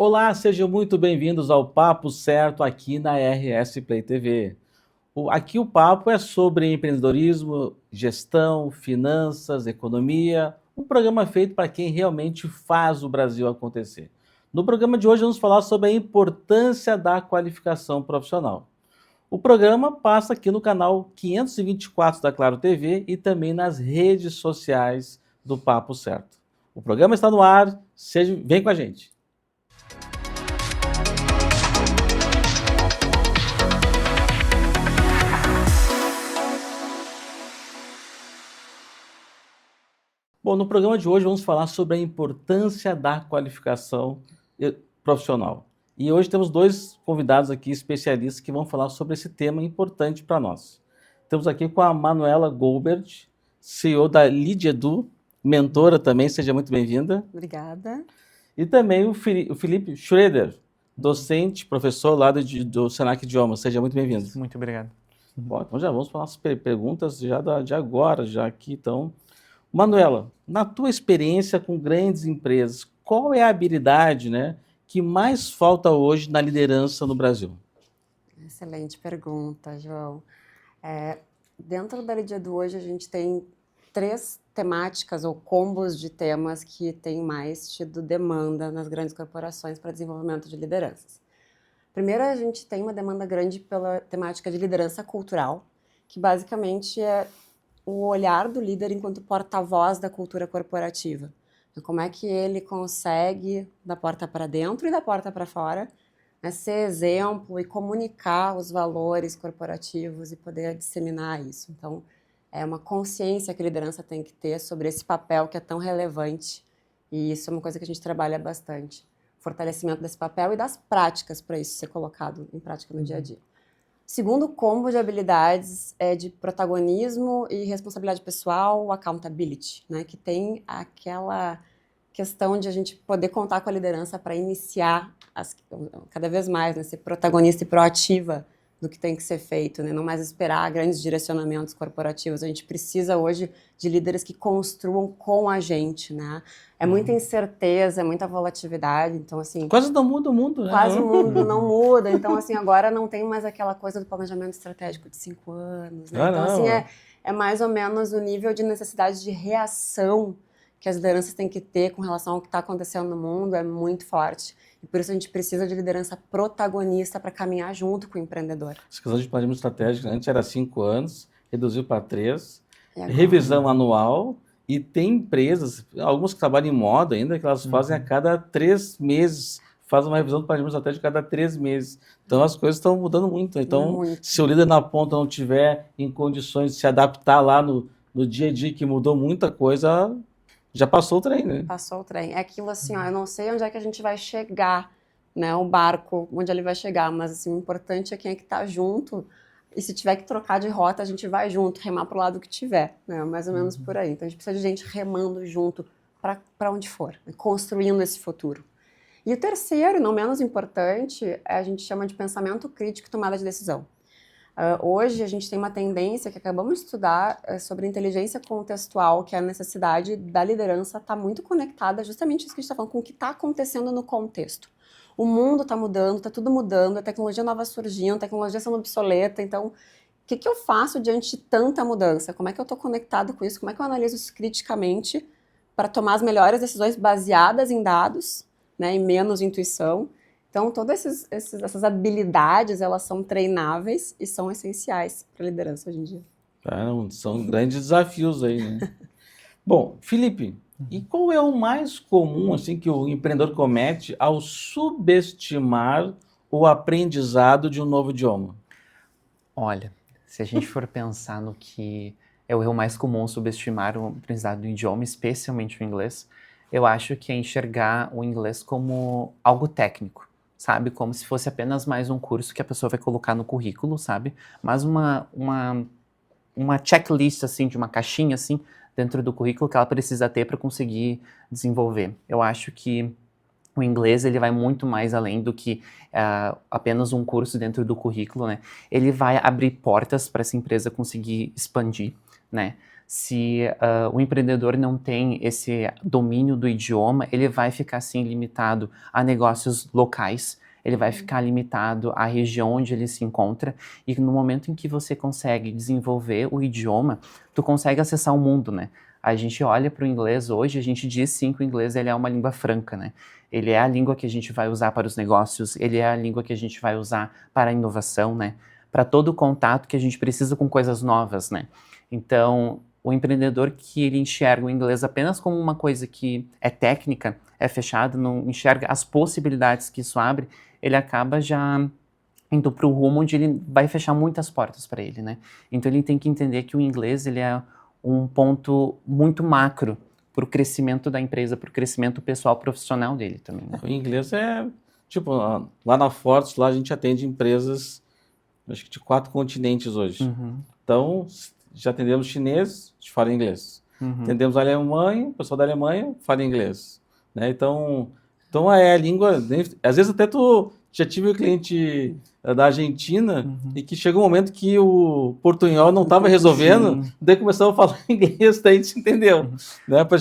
Olá, sejam muito bem-vindos ao Papo Certo aqui na RS Play TV. Aqui o papo é sobre empreendedorismo, gestão, finanças, economia, um programa feito para quem realmente faz o Brasil acontecer. No programa de hoje vamos falar sobre a importância da qualificação profissional. O programa passa aqui no canal 524 da Claro TV e também nas redes sociais do Papo Certo. O programa está no ar, vem com a gente. Bom, no programa de hoje vamos falar sobre a importância da qualificação profissional. E hoje temos dois convidados aqui, especialistas, que vão falar sobre esse tema importante para nós. Estamos aqui com a Manuela Goldberg, CEO da Lidedu, mentora também, seja muito bem-vinda. Obrigada. E também o Felipe Schroeder, docente, professor lá do Senac Idiomas, seja muito bem-vindo. Muito obrigado. Bom, então já vamos para as perguntas de agora, já aqui, então. Manuela, na tua experiência com grandes empresas, qual é a habilidade, que mais falta hoje na liderança no Brasil? Excelente pergunta, João. Dentro da Lidedu hoje a gente tem 3 temáticas ou combos de temas que têm mais tido demanda nas grandes corporações para desenvolvimento de lideranças. Primeiro, a gente tem uma demanda grande pela temática de liderança cultural, que basicamente é o olhar do líder enquanto porta-voz da cultura corporativa. Então, como é que ele consegue, da porta para dentro e da porta para fora, ser exemplo e comunicar os valores corporativos e poder disseminar isso. Então, é uma consciência que a liderança tem que ter sobre esse papel que é tão relevante, e isso é uma coisa que a gente trabalha bastante. Fortalecimento desse papel e das práticas para isso ser colocado em prática no dia a dia. Segundo combo de habilidades é de protagonismo e responsabilidade pessoal, accountability, que tem aquela questão de a gente poder contar com a liderança para iniciar cada vez mais, ser protagonista e proativa do que tem que ser feito, não mais esperar grandes direcionamentos corporativos. A gente precisa hoje de líderes que construam com a gente, É muita incerteza, é muita volatilidade, então assim... Quase não muda o mundo, Quase o mundo não muda, então assim, agora não tem mais aquela coisa do planejamento estratégico de 5 anos, Então assim, é mais ou menos o nível de necessidade de reação que as lideranças têm que ter com relação ao que está acontecendo no mundo é muito forte. E por isso a gente precisa de liderança protagonista para caminhar junto com o empreendedor. Essa questão de planejamento estratégico, antes era 5 anos, reduziu para 3, revisão anual, e tem empresas, algumas que trabalham em moda ainda, que elas fazem a cada 3 meses, fazem uma revisão do planejamento estratégico a cada 3 meses. Então as coisas estão mudando muito. Então, se o líder na ponta não tiver em condições de se adaptar lá no dia a dia, que mudou muita coisa... Já passou o trem, Passou o trem. É aquilo assim, eu não sei onde é que a gente vai chegar, o barco, onde ele vai chegar, mas assim, o importante é quem é que tá junto, e se tiver que trocar de rota, a gente vai junto, remar pro lado que tiver, mais ou menos por aí. Então a gente precisa de gente remando junto para onde for, construindo esse futuro. E o terceiro, não menos importante, a gente chama de pensamento crítico e tomada de decisão. Hoje a gente tem uma tendência que acabamos de estudar sobre inteligência contextual, que é a necessidade da liderança estar muito conectada justamente isso que a gente está falando, com o que está acontecendo no contexto. O mundo está mudando, está tudo mudando, a tecnologia nova surgindo, a tecnologia sendo obsoleta, então o que eu faço diante de tanta mudança? Como é que eu estou conectado com isso? Como é que eu analiso isso criticamente para tomar as melhores decisões baseadas em dados, e menos intuição? Então, todas essas habilidades, elas são treináveis e são essenciais para a liderança hoje em dia. São grandes desafios aí, Bom, Felipe, e qual é o mais comum assim, que o empreendedor comete ao subestimar o aprendizado de um novo idioma? Olha, se a gente for pensar no que é o erro mais comum, subestimar o aprendizado do idioma, especialmente o inglês, eu acho que é enxergar o inglês como algo técnico. Sabe, como se fosse apenas mais um curso que a pessoa vai colocar no currículo, sabe? Mas uma checklist, assim, de uma caixinha, assim, dentro do currículo que ela precisa ter para conseguir desenvolver. Eu acho que o inglês, ele vai muito mais além do que apenas um curso dentro do currículo, Ele vai abrir portas para essa empresa conseguir expandir, Se o empreendedor não tem esse domínio do idioma, ele vai ficar assim limitado a negócios locais, ele vai ficar limitado à região onde ele se encontra, e no momento em que você consegue desenvolver o idioma, tu consegue acessar o mundo, né? A gente olha para o inglês hoje, a gente diz sim que o inglês ele é uma língua franca, né? Ele é a língua que a gente vai usar para os negócios, ele é a língua que a gente vai usar para a inovação, né? Para todo o contato que a gente precisa com coisas novas, né? Então, o empreendedor que ele enxerga o inglês apenas como uma coisa que é técnica, é fechado, não enxerga as possibilidades que isso abre, ele acaba já indo para o rumo onde ele vai fechar muitas portas para ele, né? Então ele tem que entender que o inglês ele é um ponto muito macro para o crescimento da empresa, para o crescimento pessoal profissional dele também, né? O inglês é, tipo, lá na Fortes, lá a gente atende empresas, acho que de 4 continentes hoje. Então, já atendemos chinês, a gente fala inglês. Atendemos a Alemanha, o pessoal da Alemanha fala inglês. Né? Então é a língua. Às vezes até tu já tive um cliente da Argentina e que chegou um momento que o portunhol não estava resolvendo, daí começou a falar inglês, daí a gente entendeu. Né? Para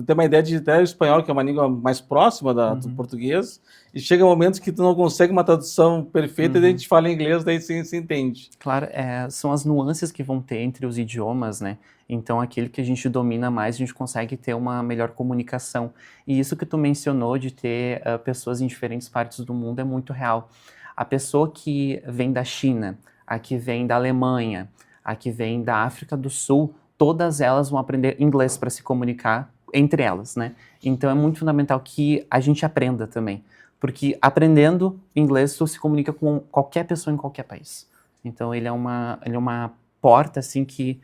ter uma ideia de até o espanhol, que é uma língua mais próxima do português, e chega momentos que tu não consegue uma tradução perfeita e daí a gente fala inglês, daí sim se entende. Claro, são as nuances que vão ter entre os idiomas, né? Então, aquele que a gente domina mais, a gente consegue ter uma melhor comunicação. E isso que tu mencionou de ter pessoas em diferentes partes do mundo é muito real. A pessoa que vem da China, a que vem da Alemanha, a que vem da África do Sul, todas elas vão aprender inglês para se comunicar entre elas, né? Então, é muito fundamental que a gente aprenda também. Porque aprendendo inglês, tu se comunica com qualquer pessoa em qualquer país. Então, ele é uma porta, assim, que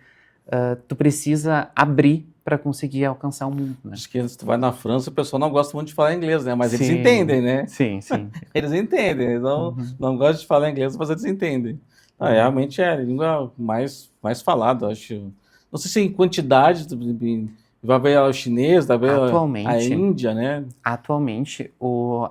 tu precisa abrir para conseguir alcançar o mundo, né? Acho que se tu vai na França, o pessoal não gosta muito de falar inglês, né? Mas eles Sim. entendem, né? Sim. Eles entendem, eles não gostam de falar inglês, mas eles entendem. Realmente é a língua mais falada, acho. Não sei se em quantidade, vai ver o chinês, vai ver a Índia, né? Atualmente,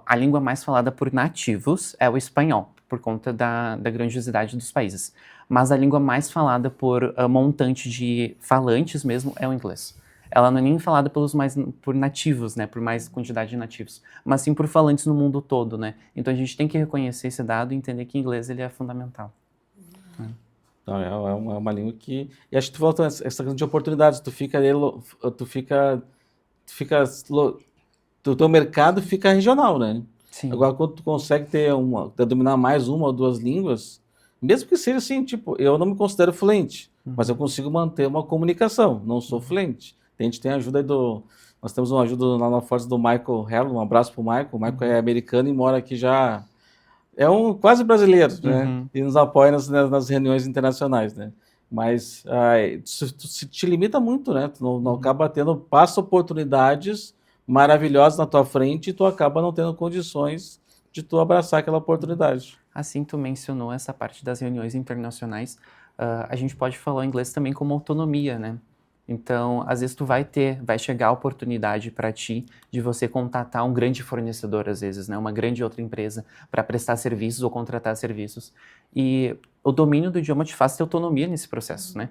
a língua mais falada por nativos é o espanhol, por conta da grandiosidade dos países. Mas a língua mais falada por montante de falantes mesmo é o inglês. Ela não é nem falada por nativos, né, por mais quantidade de nativos, mas sim por falantes no mundo todo, né? Então a gente tem que reconhecer esse dado e entender que o inglês ele é fundamental. Não, é uma língua que... E acho que tu volta essa questão de oportunidades, o teu mercado fica regional, né? Sim. Agora, quando tu consegue dominar mais uma ou duas línguas, mesmo que seja assim, tipo, eu não me considero fluente, mas eu consigo manter uma comunicação, não sou fluente. A gente tem ajuda nós temos uma ajuda lá na Força do Michael Herlo, um abraço pro Michael. O Michael é americano e mora aqui já, é quase brasileiro, né? E nos apoia nas reuniões internacionais, né? Mas tu te limita muito, né? Tu não acaba passa oportunidades maravilhosas na tua frente e tu acaba não tendo condições de tu abraçar aquela oportunidade. Assim, tu mencionou essa parte das reuniões internacionais, a gente pode falar o inglês também como autonomia, né? Então, às vezes vai chegar a oportunidade para ti de você contatar um grande fornecedor, às vezes, né? Uma grande outra empresa para prestar serviços ou contratar serviços. E o domínio do idioma te faz ter autonomia nesse processo, né?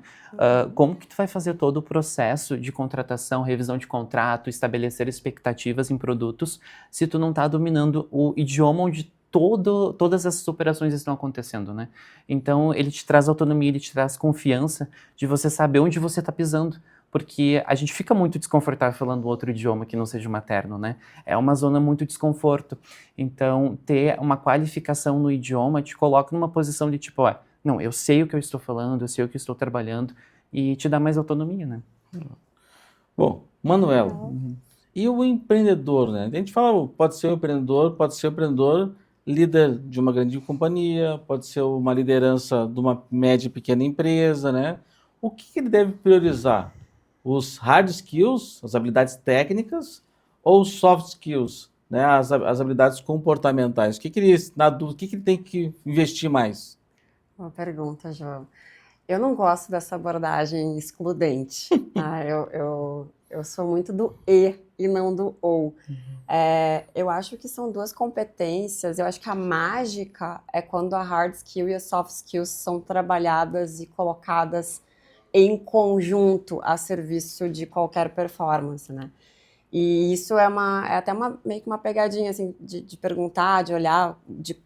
Como que tu vai fazer todo o processo de contratação, revisão de contrato, estabelecer expectativas em produtos, se tu não está dominando o idioma onde todas essas operações estão acontecendo, né? Então, ele te traz autonomia, ele te traz confiança de você saber onde você está pisando, porque a gente fica muito desconfortável falando outro idioma que não seja o materno, né? É uma zona muito desconforto. Então, ter uma qualificação no idioma te coloca numa posição de tipo, não, eu sei o que eu estou falando, eu sei o que eu estou trabalhando, e te dá mais autonomia, né? Bom, Manuela, e o empreendedor, né? A gente fala, pode ser um empreendedor líder de uma grande companhia, pode ser uma liderança de uma média e pequena empresa, né? O que ele deve priorizar? Os hard skills, as habilidades técnicas, ou os soft skills, né? As habilidades comportamentais? O que ele tem que investir mais? Boa pergunta, João. Eu não gosto dessa abordagem excludente. Tá? Eu sou muito do e não do ou. Eu acho que são duas competências. Eu acho que a mágica é quando a hard skill e a soft skills são trabalhadas e colocadas em conjunto a serviço de qualquer performance, né? E isso é até meio que uma pegadinha, assim, de perguntar, de olhar,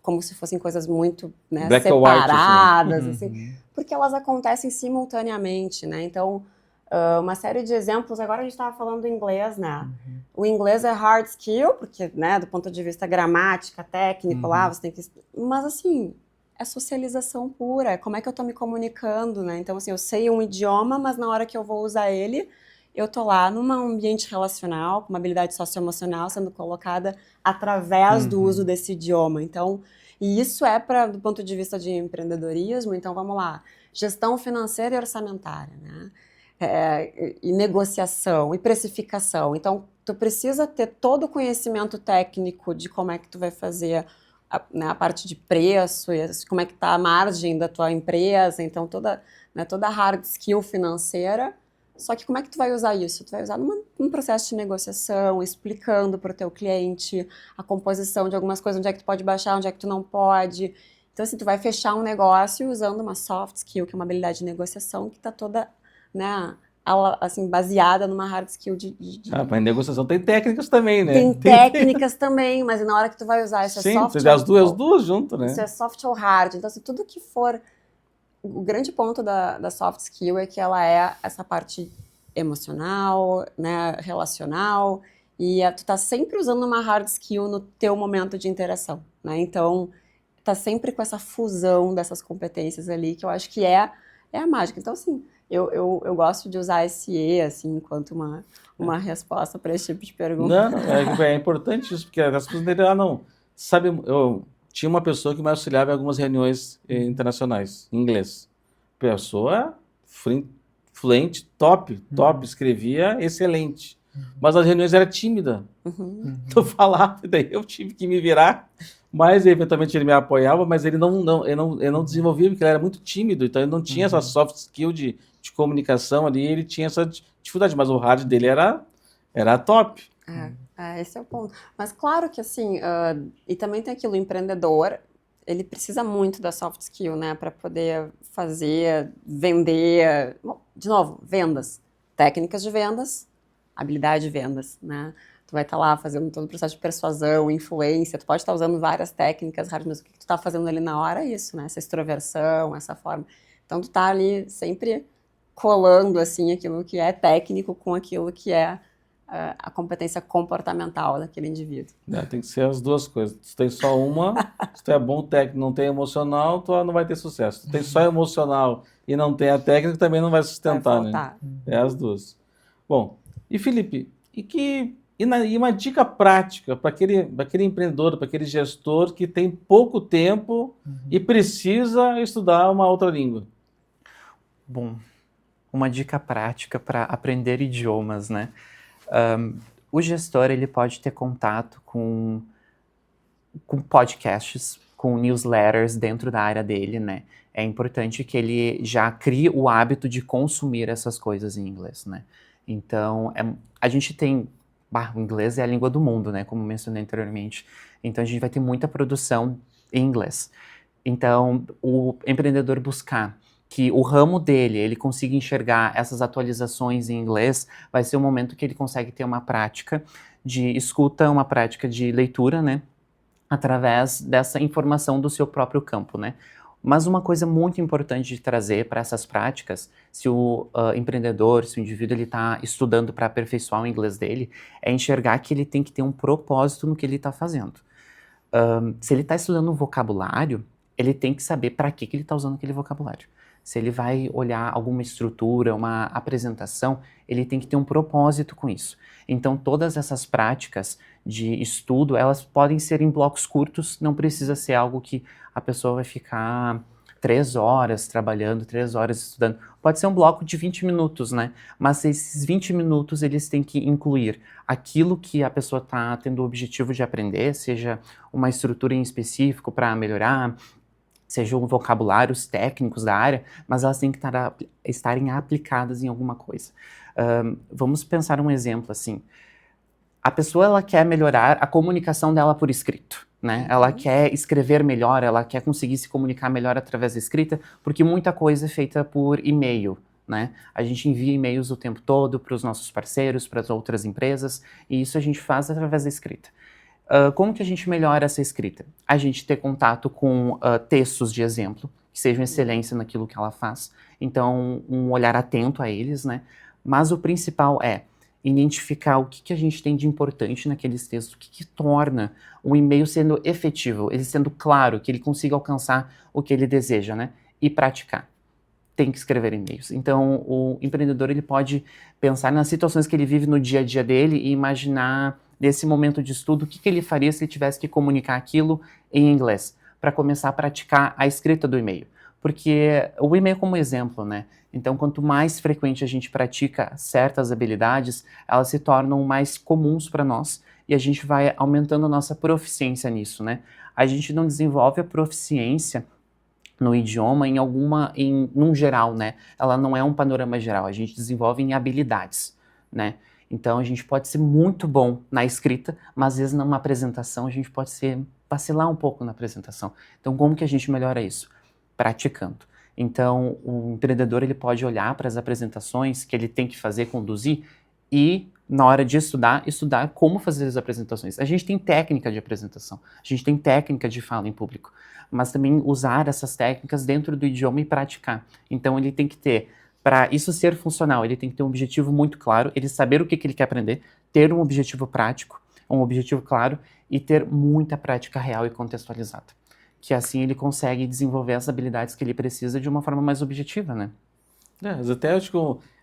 como se fossem coisas muito, né, Black or white, separadas, Uhum. assim, porque elas acontecem simultaneamente, né? Então, uma série de exemplos, agora a gente estava falando inglês, né? O inglês é hard skill, porque, né, do ponto de vista gramática, técnico, lá, você tem que... Mas, assim, é socialização pura, como é que eu tô me comunicando, né? Então, assim, eu sei um idioma, mas na hora que eu vou usar ele, eu tô lá num ambiente relacional, com uma habilidade socioemocional sendo colocada através do uso desse idioma. Então, e isso do ponto de vista de empreendedorismo, então vamos lá, gestão financeira e orçamentária, né? E negociação, e precificação. Então, tu precisa ter todo o conhecimento técnico de como é que tu vai fazer a parte de preço, e como é que tá a margem da tua empresa, então toda a hard skill financeira. Só que como é que tu vai usar isso? Tu vai usar num processo de negociação, explicando para o teu cliente a composição de algumas coisas, onde é que tu pode baixar, onde é que tu não pode. Então, assim, tu vai fechar um negócio usando uma soft skill, que é uma habilidade de negociação que está toda, né, assim, baseada numa hard skill Mas negociação tem técnicas também, né? Tem técnicas também, mas na hora que tu vai usar isso é Sim, soft as duas junto, né? isso é soft ou hard. Então, assim, tudo que for... O grande ponto da soft skill é que ela é essa parte emocional, né, relacional, e tu tá sempre usando uma hard skill no teu momento de interação, né? Então, tá sempre com essa fusão dessas competências ali, que eu acho que é a mágica. Então, assim, eu gosto de usar esse E, assim, enquanto uma resposta para esse tipo de pergunta. Não, é importante isso, porque as pessoas entendem, não, sabe, eu tinha uma pessoa que me auxiliava em algumas reuniões internacionais, em inglês. Pessoa fluente, top, escrevia excelente. Mas as reuniões era tímida. Eu falava, daí eu tive que me virar, mas eventualmente ele me apoiava, mas ele não desenvolvia, porque ele era muito tímido, então ele não tinha essa soft skill de comunicação ali, ele tinha essa dificuldade, mas o hard dele era top. Esse é o ponto. Mas claro que assim, e também tem aquilo, o empreendedor, ele precisa muito da soft skill, né, para poder fazer, vender, bom, de novo, vendas, técnicas de vendas, habilidade de vendas, né? Tu vai estar lá fazendo todo o processo de persuasão, influência, tu pode estar usando várias técnicas, mas o que tu está fazendo ali na hora é isso, né? Essa extroversão, essa forma. Então tu tá ali sempre colando assim aquilo que é técnico com aquilo que é a competência comportamental daquele indivíduo. Tem que ser as duas coisas. Se tem só uma, se tu é bom técnico e não tem emocional, tu não vai ter sucesso. Se tu tem só emocional e não tem a técnica, também não vai sustentar, vai faltar, né? É as duas. Bom, e Felipe, e uma dica prática para aquele empreendedor, para aquele gestor que tem pouco tempo e precisa estudar uma outra língua? Bom, uma dica prática para aprender idiomas, né? O gestor ele pode ter contato com podcasts, com newsletters dentro da área dele, né? É importante que ele já crie o hábito de consumir essas coisas em inglês, né? Então, a gente tem... o inglês é a língua do mundo, né? Como mencionei anteriormente. Então, a gente vai ter muita produção em inglês. Então, o empreendedor buscar que o ramo dele, ele consiga enxergar essas atualizações em inglês, vai ser o momento que ele consegue ter uma prática de escuta, uma prática de leitura, né? Através dessa informação do seu próprio campo, né? Mas uma coisa muito importante de trazer para essas práticas, se o empreendedor, se o indivíduo ele está estudando para aperfeiçoar o inglês dele, é enxergar que ele tem que ter um propósito no que ele está fazendo. Se ele está estudando um vocabulário, ele tem que saber para que ele está usando aquele vocabulário. Se ele vai olhar alguma estrutura, uma apresentação, ele tem que ter um propósito com isso. Então, todas essas práticas de estudo, elas podem ser em blocos curtos, não precisa ser algo que a pessoa vai ficar 3 horas trabalhando, 3 horas estudando. Pode ser um bloco de 20 minutos, né? Mas esses 20 minutos, eles têm que incluir aquilo que a pessoa está tendo o objetivo de aprender, seja uma estrutura em específico para melhorar, sejam vocabulários técnicos da área, mas elas têm que estarem aplicadas em alguma coisa. Vamos pensar um exemplo assim. A pessoa ela quer melhorar a comunicação dela por escrito, né? Ela quer escrever melhor, ela quer conseguir se comunicar melhor através da escrita, porque muita coisa é feita por e-mail, né? A gente envia e-mails o tempo todo para os nossos parceiros, para as outras empresas, e isso a gente faz através da escrita. Como que a gente melhora essa escrita? A gente ter contato com textos de exemplo, que sejam excelência naquilo que ela faz. Então, um olhar atento a eles, né? Mas o principal é identificar o que a gente tem de importante naqueles textos, o que torna um e-mail sendo efetivo, ele sendo claro, que ele consiga alcançar o que ele deseja, né? E praticar. Tem que escrever e-mails. Então, o empreendedor ele pode pensar nas situações que ele vive no dia a dia dele e imaginar, nesse momento de estudo, o que ele faria se ele tivesse que comunicar aquilo em inglês, para começar a praticar a escrita do e-mail. Porque o e-mail como exemplo, né? Então, quanto mais frequente a gente pratica certas habilidades, elas se tornam mais comuns para nós e a gente vai aumentando a nossa proficiência nisso, né? A gente não desenvolve a proficiência no idioma num geral, né? Ela não é um panorama geral, a gente desenvolve em habilidades, né? Então a gente pode ser muito bom na escrita, mas às vezes numa apresentação a gente pode vacilar um pouco na apresentação. Então como que a gente melhora isso? Praticando. Então o empreendedor ele pode olhar para as apresentações que ele tem que fazer, conduzir e na hora de estudar como fazer as apresentações. A gente tem técnica de apresentação, a gente tem técnica de fala em público, mas também usar essas técnicas dentro do idioma e praticar. Então ele tem que ter, para isso ser funcional, ele tem que ter um objetivo muito claro, ele saber o que ele quer aprender, ter um objetivo prático, um objetivo claro e ter muita prática real e contextualizada. Que assim ele consegue desenvolver as habilidades que ele precisa de uma forma mais objetiva, né? Mas até acho que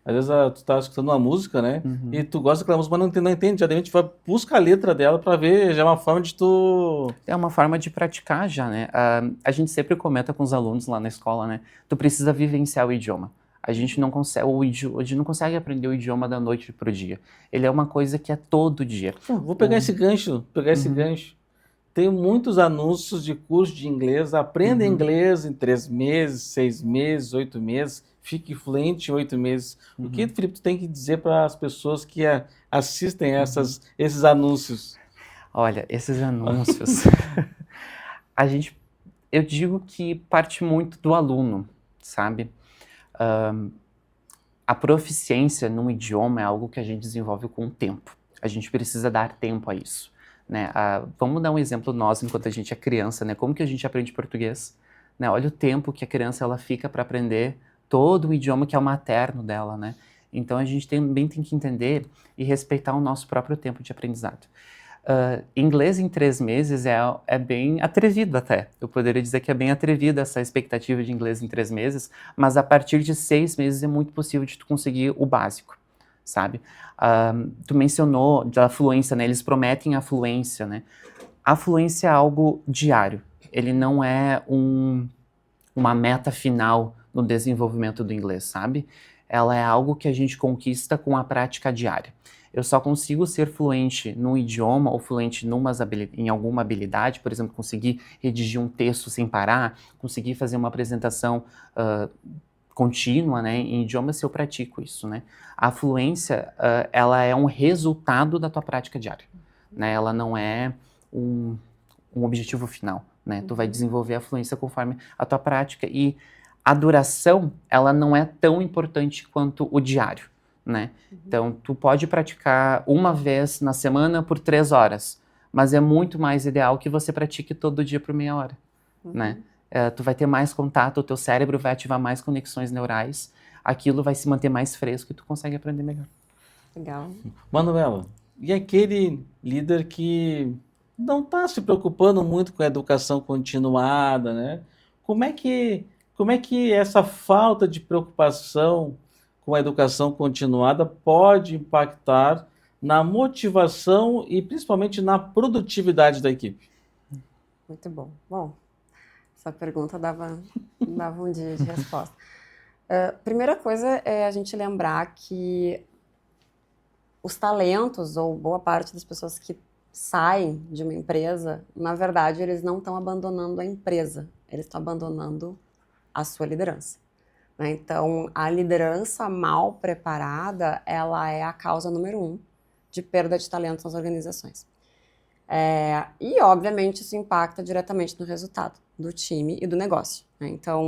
às vezes tu tá escutando uma música, né? Uhum. E tu gosta daquela música, mas não entende. Já de repente busca a letra dela para ver, já é uma forma de tu... É uma forma de praticar já, né? A gente sempre comenta com os alunos lá na escola, né? Tu precisa vivenciar o idioma. A gente não consegue aprender o idioma da noite pro dia. Ele é uma coisa que é todo dia. Vou pegar esse gancho, Tem muitos anúncios de curso de inglês, aprenda inglês em 3 meses, 6 meses, 8 meses, fique fluente em 8 meses. O que, Felipe, tu tem que dizer para as pessoas que assistem esses anúncios? Olha, esses anúncios, eu digo que parte muito do aluno, sabe? A proficiência num idioma é algo que a gente desenvolve com o tempo. A gente precisa dar tempo a isso. Né? Vamos dar um exemplo nós, enquanto a gente é criança, né? Como que a gente aprende português? Né? Olha o tempo que a criança ela fica para aprender todo o idioma que é o materno dela, né? Então a gente também tem que entender e respeitar o nosso próprio tempo de aprendizado. Inglês em 3 meses é bem atrevido até. Eu poderia dizer que é bem atrevida essa expectativa de inglês em 3 meses, mas a partir de 6 meses é muito possível de tu conseguir o básico, sabe? Tu mencionou da fluência, né? Eles prometem a fluência, né? A fluência é algo diário. Ele não é uma meta final no desenvolvimento do inglês, sabe? Ela é algo que a gente conquista com a prática diária. Eu só consigo ser fluente num idioma ou fluente em alguma habilidade, por exemplo, conseguir redigir um texto sem parar, conseguir fazer uma apresentação contínua, né, em idioma se eu pratico isso, né? A fluência, ela é um resultado da tua prática diária, né? Ela não é um objetivo final, né? Tu vai desenvolver a fluência conforme a tua prática e a duração, ela não é tão importante quanto o diário, né? Então, tu pode praticar uma vez na semana por 3 horas, mas é muito mais ideal que você pratique todo dia por meia hora, né? Tu vai ter mais contato, o teu cérebro vai ativar mais conexões neurais, aquilo vai se manter mais fresco e tu consegue aprender melhor. Legal. Manuela, e aquele líder que não está se preocupando muito com a educação continuada, né? Como é que essa falta de preocupação com a educação continuada pode impactar na motivação e principalmente na produtividade da equipe? Muito bom. Bom, essa pergunta dava um dia de resposta. Primeira coisa é a gente lembrar que os talentos, ou boa parte das pessoas que saem de uma empresa, na verdade, eles não estão abandonando a empresa, eles estão abandonando a sua liderança. Né? Então, a liderança mal preparada, ela é a causa número 1 de perda de talentos nas organizações. E, obviamente, isso impacta diretamente no resultado. do time e do negócio, né? Então,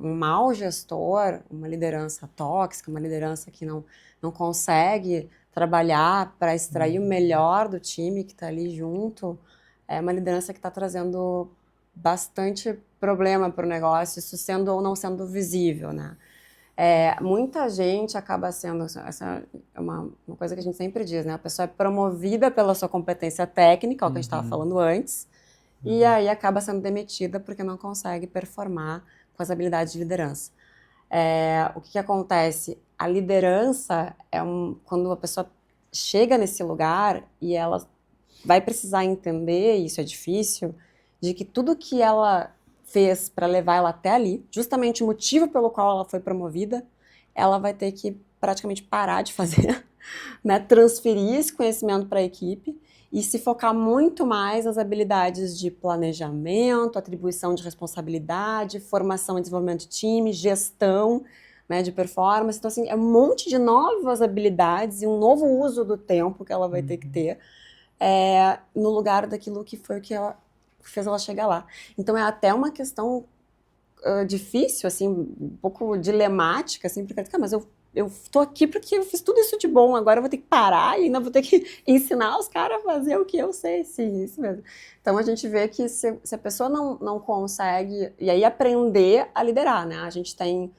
um mau gestor, uma liderança tóxica, uma liderança que não consegue trabalhar para extrair o melhor do time que está ali junto, é uma liderança que está trazendo bastante problema para o negócio, isso sendo ou não sendo visível, né? Muita gente acaba sendo, essa é uma coisa que a gente sempre diz, né? A pessoa é promovida pela sua competência técnica, é o que a gente estava falando antes, e aí acaba sendo demitida porque não consegue performar com as habilidades de liderança. O que acontece? A liderança quando a pessoa chega nesse lugar e ela vai precisar entender, e isso é difícil, de que tudo que ela fez para levar ela até ali, justamente o motivo pelo qual ela foi promovida, ela vai ter que praticamente parar de fazer, né? Transferir esse conhecimento para a equipe e se focar muito mais nas habilidades de planejamento, atribuição de responsabilidade, formação e desenvolvimento de time, gestão, né, de performance. Então, assim, é um monte de novas habilidades e um novo uso do tempo que ela vai ter que ter no lugar daquilo que foi o que ela fez ela chegar lá. Então, é até uma questão difícil, assim, um pouco dilemática, assim, porque, mas eu tô aqui porque eu fiz tudo isso de bom, agora eu vou ter que parar e ainda vou ter que ensinar os caras a fazer o que eu sei, sim, isso mesmo. Então, a gente vê que se a pessoa não consegue, e aí aprender a liderar, né? A gente tem,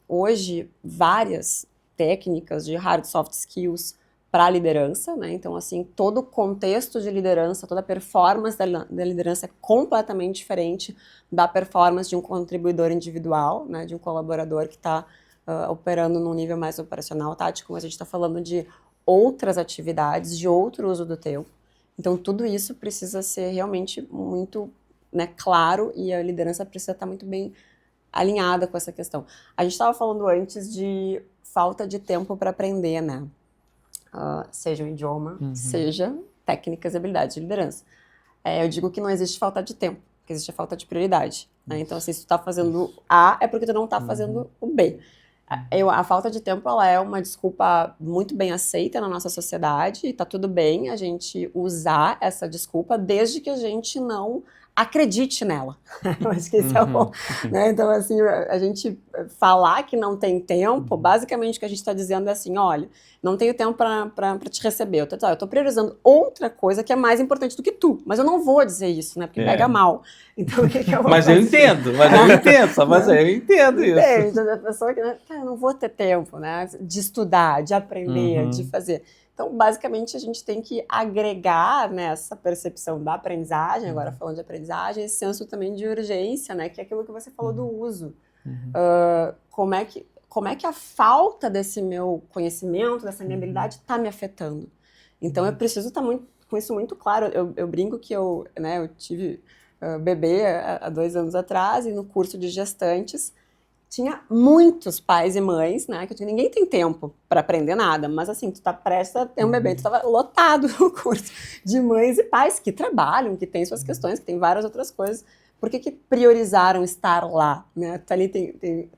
hoje, várias técnicas de hard soft skills para a liderança, né? Então, assim, todo o contexto de liderança, toda a performance da liderança é completamente diferente da performance de um contribuidor individual, né? De um colaborador que está operando num nível mais operacional, tático, mas a gente está falando de outras atividades, de outro uso do tempo. Então, tudo isso precisa ser realmente muito, né, claro, e a liderança precisa estar muito bem alinhada com essa questão. A gente estava falando antes de falta de tempo para aprender, né? Seja um idioma, seja técnicas e habilidades de liderança. Eu digo que não existe falta de tempo, porque existe a falta de prioridade. Né? Então, se tu está fazendo A, é porque tu não está fazendo o B. A falta de tempo, ela é uma desculpa muito bem aceita na nossa sociedade, e tá tudo bem a gente usar essa desculpa, desde que a gente não acredite nela. Eu acho que esse é o ponto. Né? Então, assim, a gente falar que não tem tempo, basicamente o que a gente está dizendo é assim, olha, não tenho tempo para te receber. Eu tô priorizando outra coisa que é mais importante do que tu, mas eu não vou dizer isso, né? Porque pega mal. Então, o que eu vou Mas fazer? eu entendo, mas eu entendo isso. Então, a pessoa que, eu não vou ter tempo, né? De estudar, de aprender, de fazer. Então, basicamente, a gente tem que agregar nessa percepção da aprendizagem, agora falando de aprendizagem, esse senso também de urgência, né? Que é aquilo que você falou do uso. Como é que a falta desse meu conhecimento, dessa minha habilidade, está me afetando? Então, eu preciso estar com isso muito claro. Eu brinco que eu tive bebê há 2 anos atrás, e no curso de gestantes, tinha muitos pais e mães, né, que ninguém tem tempo para aprender nada, mas assim, tu tá prestes a ter um bebê, tu tava lotado no curso de mães e pais que trabalham, que têm suas questões, que tem várias outras coisas. Por que priorizaram estar lá? Né? Tá ali,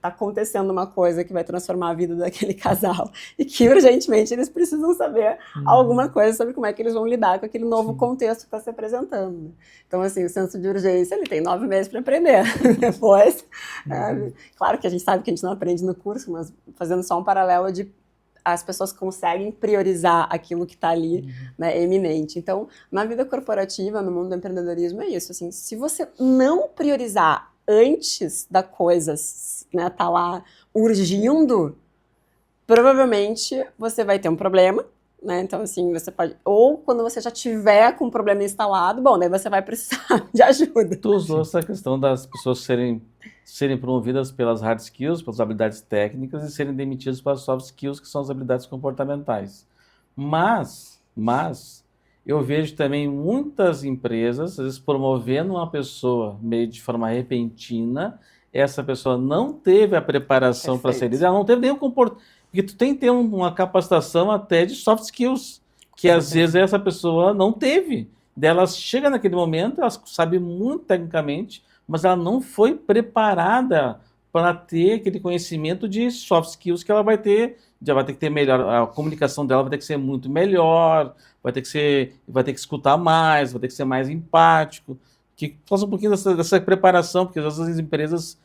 tá acontecendo uma coisa que vai transformar a vida daquele casal e que urgentemente eles precisam saber alguma coisa sobre como é que eles vão lidar com aquele novo contexto que está se apresentando. Né? Então, assim, o senso de urgência, ele tem 9 meses para aprender. Depois, claro que a gente sabe que a gente não aprende no curso, mas fazendo só um paralelo de as pessoas conseguem priorizar aquilo que está ali, né, eminente. Então, na vida corporativa, no mundo do empreendedorismo, é isso. Assim, se você não priorizar antes da coisa, né, tá lá urgindo, provavelmente você vai ter um problema, né? Então, assim, você pode... Ou quando você já tiver com um problema instalado, bom, daí você vai precisar de ajuda. Tu usou essa questão das pessoas serem promovidas pelas hard skills, pelas habilidades técnicas, e serem demitidas pelas soft skills, que são as habilidades comportamentais. Mas eu vejo também muitas empresas, às vezes, promovendo uma pessoa meio de forma repentina. Essa pessoa não teve a preparação para ser líder, ela não teve nenhum comportamento. Porque tu tem que ter uma capacitação até de soft skills, que às vezes essa pessoa não teve. Ela chega naquele momento, ela sabe muito tecnicamente, mas ela não foi preparada para ter aquele conhecimento de soft skills que ela vai ter. Já vai ter que ter melhor, a comunicação dela vai ter que ser muito melhor, vai ter que escutar mais, vai ter que ser mais empático. que faça um pouquinho dessa preparação, porque às vezes as empresas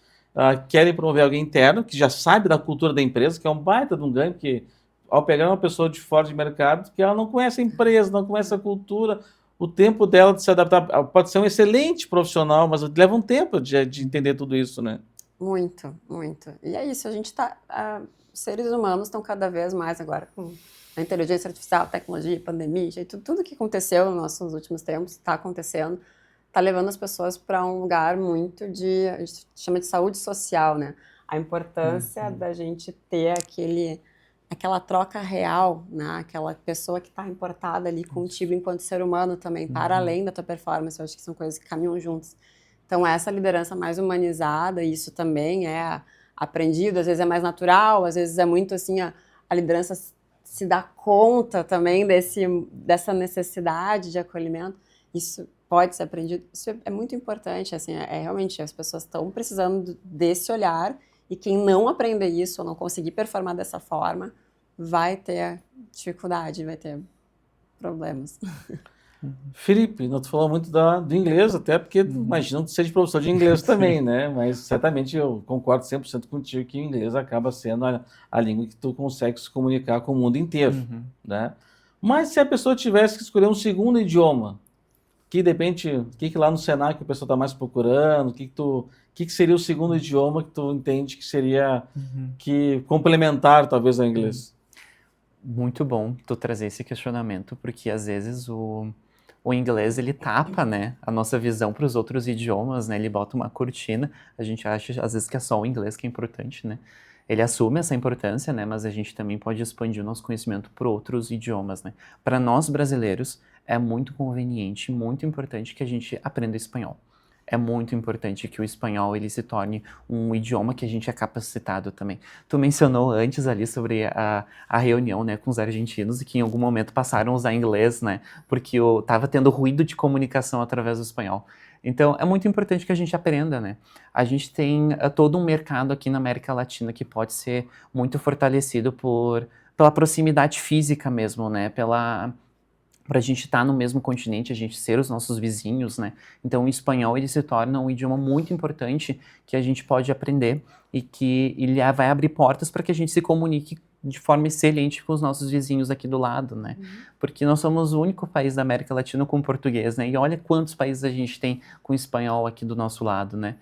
querem promover alguém interno, que já sabe da cultura da empresa, que é um baita de um ganho, porque ao pegar uma pessoa de fora de mercado, que ela não conhece a empresa, não conhece a cultura, o tempo dela de se adaptar, pode ser um excelente profissional, mas leva um tempo de entender tudo isso, né? Muito, muito. E é isso, a gente está... seres humanos estão cada vez mais agora com a inteligência artificial, tecnologia, pandemia, tudo que aconteceu nos nossos últimos tempos, está acontecendo, está levando as pessoas para um lugar muito de, a gente chama de saúde social, né? A importância da gente ter aquela troca real, né? Aquela pessoa que está importada ali contigo enquanto ser humano também, para além da tua performance. Eu acho que são coisas que caminham juntas. Então, essa liderança mais humanizada, isso também é aprendido, às vezes é mais natural, às vezes é muito assim, a liderança se dá conta também dessa necessidade de acolhimento. Isso pode ser aprendido, isso é muito importante, assim, realmente, as pessoas estão precisando desse olhar, e quem não aprender isso ou não conseguir performar dessa forma, vai ter dificuldade, vai ter problemas. Felipe, tu falou muito do inglês, até porque imagino que tu seja professor de inglês também, né? Mas certamente eu concordo 100% contigo que o inglês acaba sendo a língua que tu consegue se comunicar com o mundo inteiro, né? Mas se a pessoa tivesse que escolher um segundo idioma, que depende, o que lá no Senac o pessoal está mais procurando, o que seria o segundo idioma que tu entende que seria que complementar talvez ao inglês? Muito bom tu trazer esse questionamento, porque às vezes o inglês, ele tapa, né, a nossa visão para os outros idiomas, né, ele bota uma cortina, a gente acha às vezes que é só o inglês que é importante, né, ele assume essa importância, né, mas a gente também pode expandir o nosso conhecimento para outros idiomas, né. Para nós brasileiros, é muito conveniente, muito importante que a gente aprenda espanhol. É muito importante que o espanhol ele se torne um idioma que a gente é capacitado também. Tu mencionou antes ali sobre a reunião, né, com os argentinos e que em algum momento passaram a usar inglês, né, porque estava tendo ruído de comunicação através do espanhol. Então, é muito importante que a gente aprenda, né? A gente tem todo um mercado aqui na América Latina que pode ser muito fortalecido pela proximidade física mesmo, né, para a gente estar no mesmo continente, a gente ser os nossos vizinhos, né? Então, o espanhol, ele se torna um idioma muito importante que a gente pode aprender e que ele vai abrir portas para que a gente se comunique de forma excelente com os nossos vizinhos aqui do lado, né? Porque nós somos o único país da América Latina com português, né? E olha quantos países a gente tem com espanhol aqui do nosso lado, né?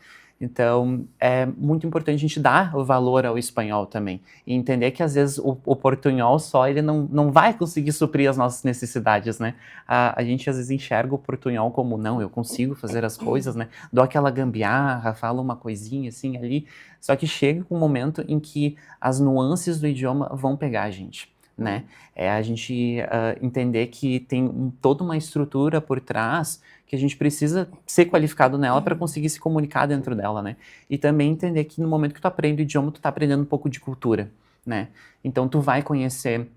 Então, é muito importante a gente dar o valor ao espanhol também. E entender que, às vezes, o portunhol só, ele não vai conseguir suprir as nossas necessidades, né? A gente, às vezes, enxerga o portunhol como, não, eu consigo fazer as coisas, né? Dou aquela gambiarra, falo uma coisinha assim ali. Só que chega um momento em que as nuances do idioma vão pegar a gente, né? É a gente entender que tem toda uma estrutura por trás que a gente precisa ser qualificado nela para conseguir se comunicar dentro dela, né? E também entender que no momento que tu aprende o idioma, tu tá aprendendo um pouco de cultura, né? Então tu vai conhecer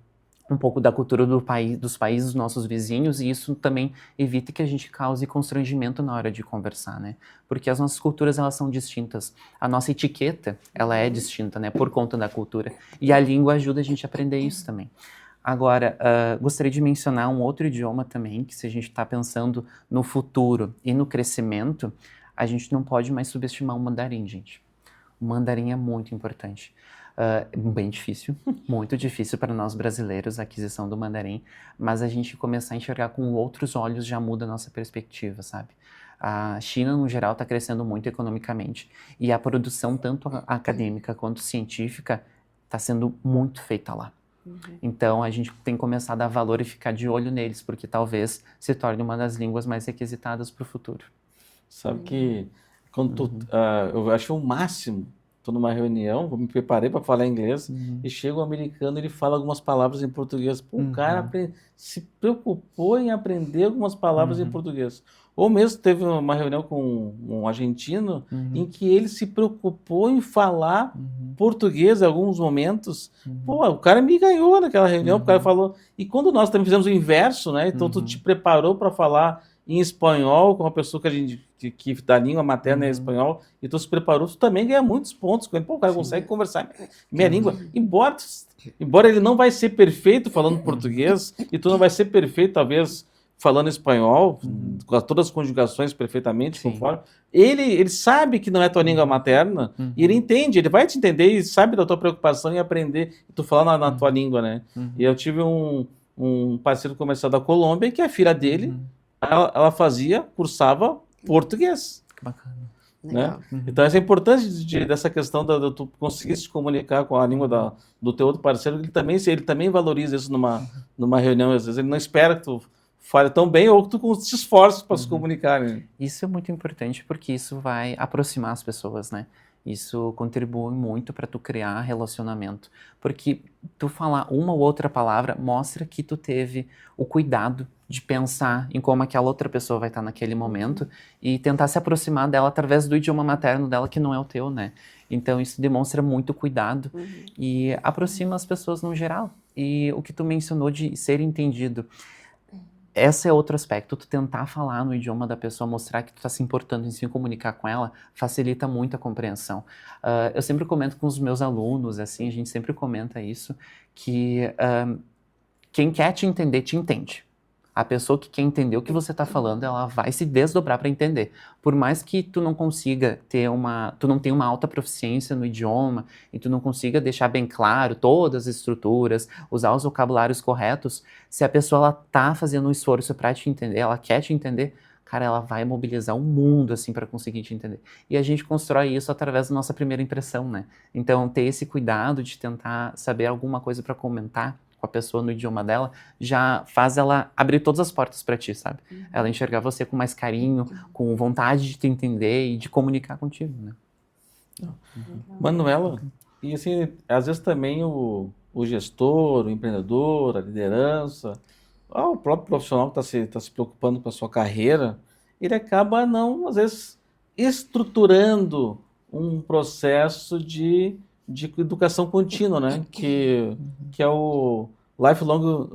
um pouco da cultura dos países dos nossos vizinhos, e isso também evita que a gente cause constrangimento na hora de conversar, né? Porque as nossas culturas, elas são distintas. A nossa etiqueta, ela é distinta, né? Por conta da cultura. E a língua ajuda a gente a aprender isso também. Agora, gostaria de mencionar um outro idioma também, que se a gente está pensando no futuro e no crescimento, a gente não pode mais subestimar o mandarim, gente. O mandarim é muito importante. Bem difícil, muito difícil para nós brasileiros a aquisição do mandarim, mas a gente começar a enxergar com outros olhos já muda a nossa perspectiva, sabe? A China, no geral, está crescendo muito economicamente e a produção, tanto acadêmica quanto científica, está sendo muito feita lá. Então, a gente tem que começar a dar valor e ficar de olho neles, porque talvez se torne uma das línguas mais requisitadas para o futuro. Sabe que quando eu acho o máximo, estou numa reunião, me preparei para falar inglês, e chega um americano e ele fala algumas palavras em português. Pô, o cara se preocupou em aprender algumas palavras em português. Ou mesmo teve uma reunião com um argentino em que ele se preocupou em falar português em alguns momentos. Pô, o cara me ganhou naquela reunião, o cara falou. E quando nós também fizemos o inverso, né? Então tu te preparou para falar em espanhol com uma pessoa que da língua materna é espanhol, e tu se preparou, tu também ganha muitos pontos com ele. Pô, o cara consegue conversar minha língua. Embora ele não vai ser perfeito falando português, e tu não vai ser perfeito, talvez, falando espanhol, com todas as conjugações perfeitamente, Sim. conforme, ele sabe que não é tua língua materna, e ele entende, ele vai te entender e sabe da tua preocupação em aprender, tu falar na tua língua, né? E eu tive um parceiro comercial da Colômbia que a filha dele, ela cursava português. Que bacana. Legal. Né? Então, essa é a importância dessa questão de tu conseguir se comunicar com a língua do teu outro parceiro, ele também valoriza isso numa reunião, às vezes ele não espera que tu fale tão bem ou que tu se esforce para se comunicar. Né? Isso é muito importante porque isso vai aproximar as pessoas, né? Isso contribui muito para tu criar relacionamento, porque tu falar uma ou outra palavra mostra que tu teve o cuidado de pensar em como aquela outra pessoa vai estar naquele momento e tentar se aproximar dela através do idioma materno dela, que não é o teu, né? Então isso demonstra muito cuidado e aproxima as pessoas no geral. E o que tu mencionou de ser entendido, esse é outro aspecto, tu tentar falar no idioma da pessoa, mostrar que tu tá se importando em se comunicar com ela, facilita muito a compreensão. Eu sempre comento com os meus alunos, assim, a gente sempre comenta isso, que quem quer te entender, te entende. A pessoa que quer entender o que você está falando, ela vai se desdobrar para entender. Por mais que tu não consiga tu não tenha uma alta proficiência no idioma e tu não consiga deixar bem claro todas as estruturas, usar os vocabulários corretos, se a pessoa ela tá fazendo um esforço para te entender, ela quer te entender, cara, ela vai mobilizar o mundo assim para conseguir te entender. E a gente constrói isso através da nossa primeira impressão, né? Então, ter esse cuidado de tentar saber alguma coisa para comentar com a pessoa no idioma dela, já faz ela abrir todas as portas para ti, sabe? Ela enxergar você com mais carinho, com vontade de te entender e de comunicar contigo, né? Manuela, e assim, às vezes também o gestor, o empreendedor, a liderança, o próprio profissional que está se preocupando com a sua carreira, ele acaba não, às vezes, estruturando um processo de educação contínua, né? Que é o lifelong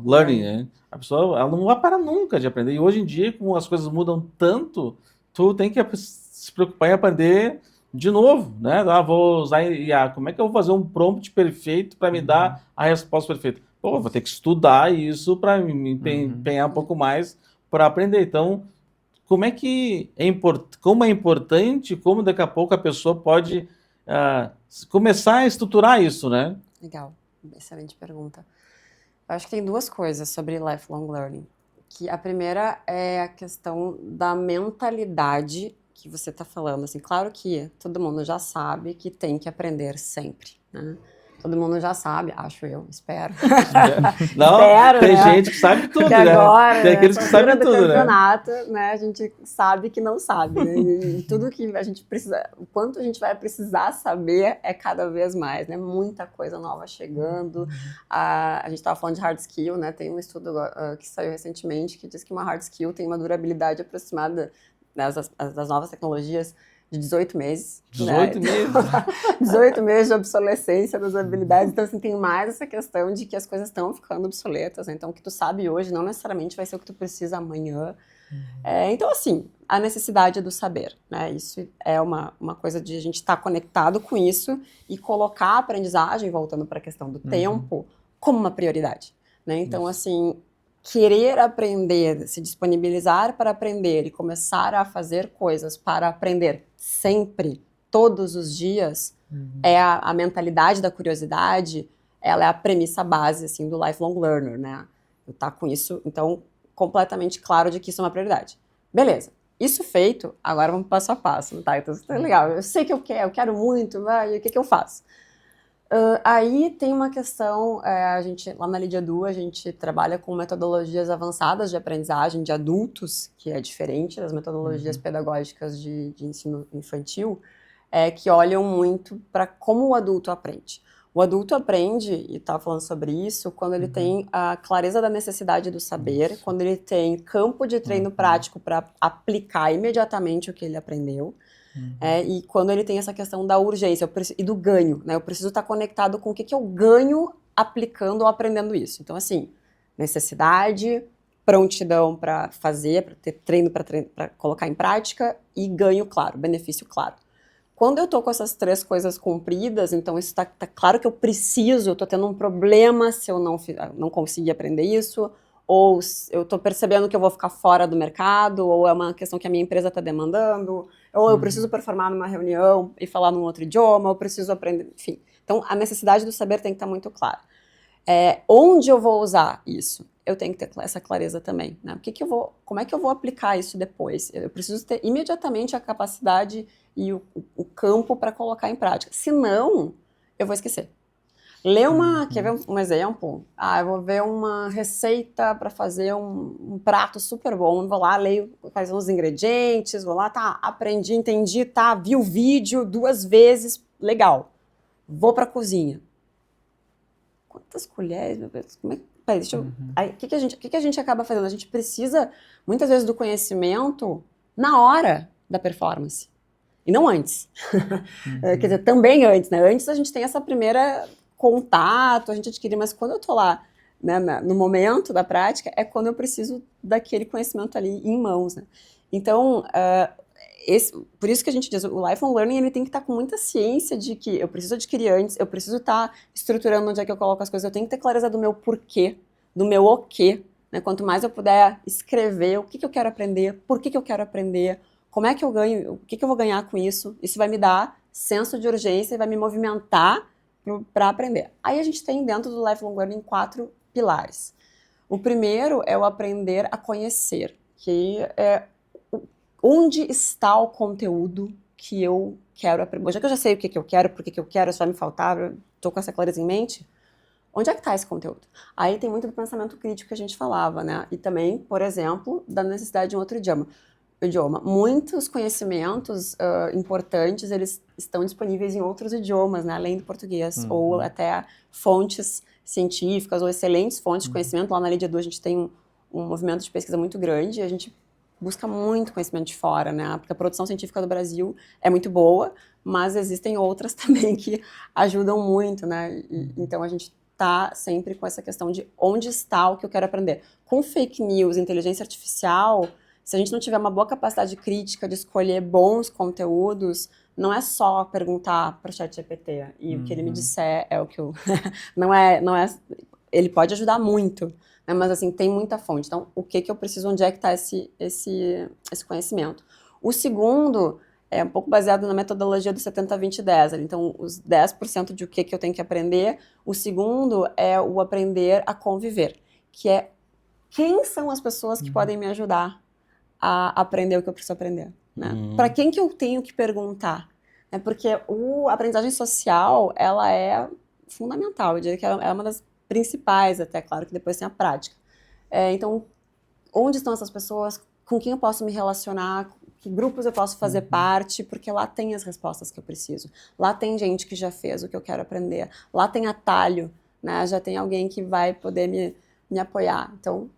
learning, né? A pessoa ela não vai parar nunca de aprender. E hoje em dia, como as coisas mudam tanto, tu tem que se preocupar em aprender de novo, né? Vou usar IA. Como é que eu vou fazer um prompt perfeito para me dar a resposta perfeita? Pô, vou ter que estudar isso para me empenhar um pouco mais para aprender. Então, como é que como é importante, como daqui a pouco a pessoa pode começar a estruturar isso, né? Legal, excelente pergunta. Eu acho que tem duas coisas sobre lifelong learning. Que a primeira é a questão da mentalidade que você está falando. Assim, claro que todo mundo já sabe que tem que aprender sempre, né? Todo mundo já sabe, acho eu, espero. Não, espero, tem né? gente que sabe tudo, que né? agora, Tem aqueles que sabem do tudo, campeonato, né? A gente sabe que não sabe, né? E tudo que a gente precisa, o quanto a gente vai precisar saber é cada vez mais, né? Muita coisa nova chegando. A gente estava falando de hard skill, né? Tem um estudo que saiu recentemente que diz que uma hard skill tem uma durabilidade aproximada, né, das novas tecnologias, de 18 meses. 18 né? meses. 18 meses de obsolescência das habilidades. Então, assim, tem mais essa questão de que as coisas estão ficando obsoletas. Né? Então, o que tu sabe hoje não necessariamente vai ser o que tu precisa amanhã. Então, assim, a necessidade do saber. Né? Isso é uma coisa de a gente estar conectado com isso e colocar a aprendizagem, voltando para a questão do tempo, como uma prioridade. Né? Então, assim, querer aprender, se disponibilizar para aprender e começar a fazer coisas para aprender sempre, todos os dias, é a mentalidade da curiosidade, ela é a premissa base, assim, do lifelong learner, né? Eu tá com isso, então, completamente claro de que isso é uma prioridade. Beleza. Isso feito, agora vamos passo a passo, tá? Então, isso é legal. Eu sei que eu quero muito, e o que eu faço? Aí tem uma questão, a gente, lá na Lídia Edu, a gente trabalha com metodologias avançadas de aprendizagem de adultos, que é diferente das metodologias pedagógicas de ensino infantil, que olham muito para como o adulto aprende. O adulto aprende, e estava falando sobre isso, quando ele tem a clareza da necessidade do saber, quando ele tem campo de treino prático para aplicar imediatamente o que ele aprendeu, e quando ele tem essa questão da urgência e do ganho, né? Eu preciso estar conectado com o que eu ganho aplicando ou aprendendo isso. Então, assim, necessidade, prontidão para fazer, para ter treino para colocar em prática e ganho claro, benefício claro. Quando eu tô com essas três coisas cumpridas, então isso tá claro que eu preciso, eu tô tendo um problema se eu não conseguir aprender isso, ou eu estou percebendo que eu vou ficar fora do mercado, ou é uma questão que a minha empresa está demandando, ou eu preciso performar numa reunião e falar num outro idioma, ou eu preciso aprender, enfim. Então, a necessidade do saber tem que estar muito clara. Onde eu vou usar isso? Eu tenho que ter essa clareza também, né? Como é que eu vou aplicar isso depois? Eu preciso ter imediatamente a capacidade e o campo para colocar em prática. Senão, eu vou esquecer. Quer ver um exemplo? Eu vou ver uma receita para fazer um prato super bom. Vou lá, leio quais são os ingredientes, vou lá, aprendi, entendi, vi o vídeo 2 vezes, legal. Vou para a cozinha. Quantas colheres, meu Deus? Peraí, deixa eu... Aí, o que a gente acaba fazendo? A gente precisa, muitas vezes, do conhecimento na hora da performance. E não antes. Quer dizer, também antes, né? Antes a gente tem essa primeira contato, a gente adquire, mas quando eu tô lá, né, no momento da prática, é quando eu preciso daquele conhecimento ali em mãos, né? Então, por isso que a gente diz, o lifelong learning, ele tem que estar com muita ciência de que eu preciso adquirir antes, eu preciso estar estruturando onde é que eu coloco as coisas, eu tenho que ter clareza do meu porquê, do meu o quê, né? Quanto mais eu puder escrever o que eu quero aprender, por que eu quero aprender, como é que eu ganho, o que eu vou ganhar com isso, isso vai me dar senso de urgência e vai me movimentar para aprender. Aí a gente tem dentro do lifelong learning 4 pilares. O primeiro é o aprender a conhecer, que é onde está o conteúdo que eu quero aprender. Já que eu já sei o que eu quero, por que eu quero, isso vai me faltar, estou com essa clareza em mente, onde é que está esse conteúdo? Aí tem muito do pensamento crítico que a gente falava, né? E também, por exemplo, da necessidade de um outro idioma. Muitos conhecimentos importantes, eles estão disponíveis em outros idiomas, né, além do português, ou até fontes científicas ou excelentes fontes de conhecimento. Lá na Lídia 2 a gente tem um movimento de pesquisa muito grande e a gente busca muito conhecimento de fora, né, porque a produção científica do Brasil é muito boa, mas existem outras também que ajudam muito, né, então a gente está sempre com essa questão de onde está o que eu quero aprender. Com fake news, inteligência artificial, se a gente não tiver uma boa capacidade crítica de escolher bons conteúdos, não é só perguntar para o ChatGPT e o que ele me disser é o que eu... não é... Ele pode ajudar muito, né? Mas assim, tem muita fonte. Então, o que eu preciso, onde é que está esse conhecimento? O segundo é um pouco baseado na metodologia do 70-20-10. Então, os 10% de o que eu tenho que aprender. O segundo é o aprender a conviver, que é quem são as pessoas que podem me ajudar a aprender o que eu preciso aprender, né? Para quem que eu tenho que perguntar? Porque a aprendizagem social, ela é fundamental, eu diria que é uma das principais, até, claro que depois tem a prática. Então, onde estão essas pessoas? Com quem eu posso me relacionar? Que grupos eu posso fazer parte? Porque lá tem as respostas que eu preciso. Lá tem gente que já fez o que eu quero aprender. Lá tem atalho, né? Já tem alguém que vai poder me apoiar. Então,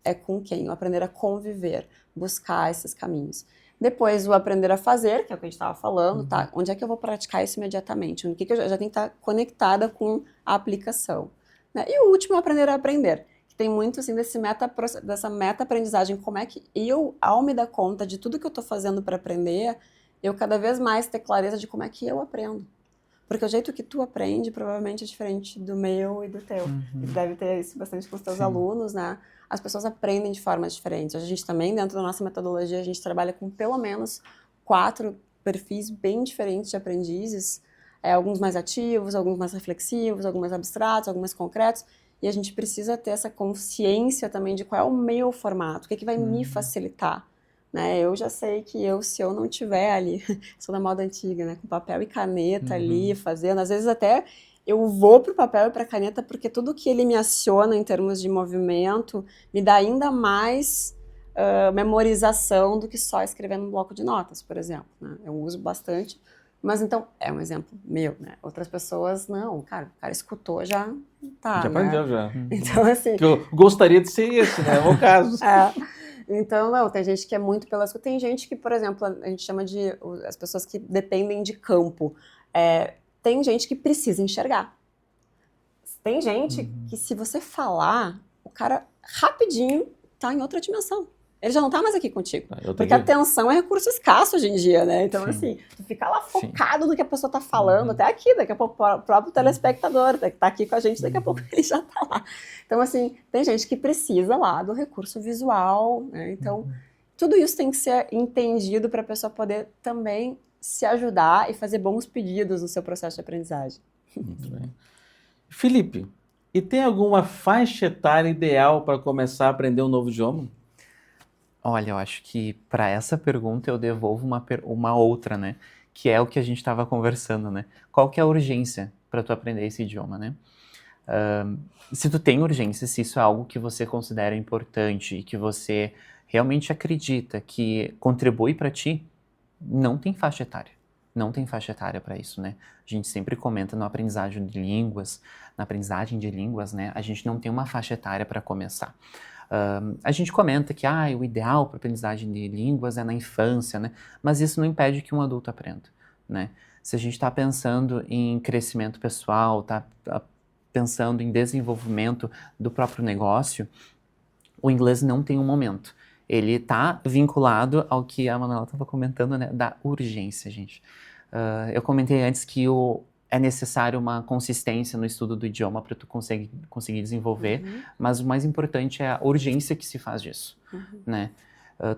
é com quem? O aprender a conviver, buscar esses caminhos. Depois, o aprender a fazer, que é o que a gente estava falando, tá? Onde é que eu vou praticar isso imediatamente? O que eu já tenho que estar conectada com a aplicação, né? E o último é aprender a aprender, que tem muito, assim, dessa meta-aprendizagem. Como é que eu, ao me dar conta de tudo que eu estou fazendo para aprender, eu cada vez mais ter clareza de como é que eu aprendo. Porque o jeito que tu aprende provavelmente é diferente do meu e do teu. E deve ter isso bastante com os teus alunos, né? As pessoas aprendem de formas diferentes. A gente também, dentro da nossa metodologia, a gente trabalha com pelo menos 4 perfis bem diferentes de aprendizes. Alguns mais ativos, alguns mais reflexivos, alguns mais abstratos, alguns mais concretos. E a gente precisa ter essa consciência também de qual é o meu formato, o que vai me facilitar. Né? Eu já sei que se eu não tiver ali, sou da moda antiga, né? Com papel e caneta ali, fazendo, às vezes até eu vou pro papel e pra caneta porque tudo que ele me aciona em termos de movimento me dá ainda mais memorização do que só escrever num bloco de notas, por exemplo, né? Eu uso bastante, mas então, é um exemplo meu, né? Outras pessoas, não, cara, o cara escutou, já tá, Já aprendeu, já. Então, assim... Que eu gostaria de ser esse, né? É o caso. Então, não, tem gente que é muito pela escuta. Tem gente que, por exemplo, a gente chama de as pessoas que dependem de campo. Tem gente que precisa enxergar. Tem gente que, se você falar, o cara rapidinho tá em outra dimensão. ele já não tá mais aqui contigo. Eu Porque a atenção é recurso escasso hoje em dia, né? Então, Sim. assim, tu fica lá Sim. focado no que a pessoa tá falando, até aqui, daqui a pouco o próprio telespectador que tá aqui com a gente, daqui a pouco ele já tá lá. Então, assim, tem gente que precisa lá do recurso visual, né? Então, tudo isso tem que ser entendido para a pessoa poder também se ajudar e fazer bons pedidos no seu processo de aprendizagem. Muito bem. Felipe, e tem alguma faixa etária ideal para começar a aprender um novo idioma? Olha, eu acho que para essa pergunta eu devolvo uma outra, né? Que é o que a gente estava conversando, né? Qual que é a urgência para tu aprender esse idioma, né? Se tu tem urgência, se isso é algo que você considera importante e que você realmente acredita que contribui para ti, não tem faixa etária. Não tem faixa etária para isso, né? A gente sempre comenta na aprendizagem de línguas, né? A gente não tem uma faixa etária para começar. A gente comenta que o ideal para aprendizagem de línguas é na infância, né? Mas isso não impede que um adulto aprenda, né? Se a gente está pensando em crescimento pessoal, tá pensando em desenvolvimento do próprio negócio, o inglês não tem um momento. Ele está vinculado ao que a Manuela estava comentando, né? Da urgência, gente. Eu comentei antes que é necessário uma consistência no estudo do idioma para tu conseguir desenvolver, mas o mais importante é a urgência que se faz disso, né?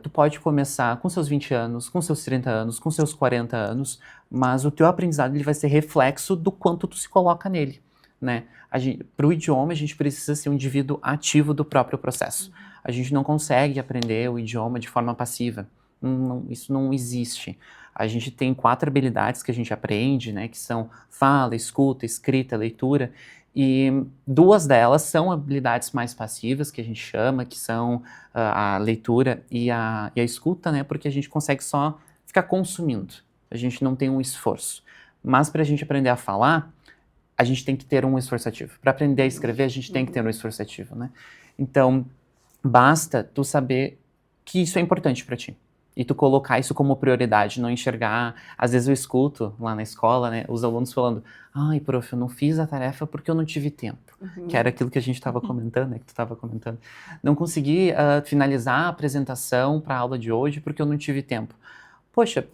Tu pode começar com seus 20 anos, com seus 30 anos, com seus 40 anos, mas o teu aprendizado ele vai ser reflexo do quanto tu se coloca nele, né? Para o idioma, a gente precisa ser um indivíduo ativo do próprio processo. A gente não consegue aprender o idioma de forma passiva. Isso não existe. A gente tem 4 habilidades que a gente aprende, né, que são fala, escuta, escrita, leitura, e 2 delas são habilidades mais passivas, que a gente chama, que são a leitura e a escuta, né, porque a gente consegue só ficar consumindo, a gente não tem um esforço. Mas para a gente aprender a falar, a gente tem que ter um esforço ativo. Para aprender a escrever, a gente tem que ter um esforço ativo, né? Então, basta tu saber que isso é importante para ti. E tu colocar isso como prioridade, não enxergar... Às vezes eu escuto lá na escola, né, os alunos falando: ai, prof, eu não fiz a tarefa porque eu não tive tempo. Que era aquilo que a gente estava comentando, né, que tu estava comentando. Não consegui finalizar a apresentação para a aula de hoje porque eu não tive tempo. Poxa,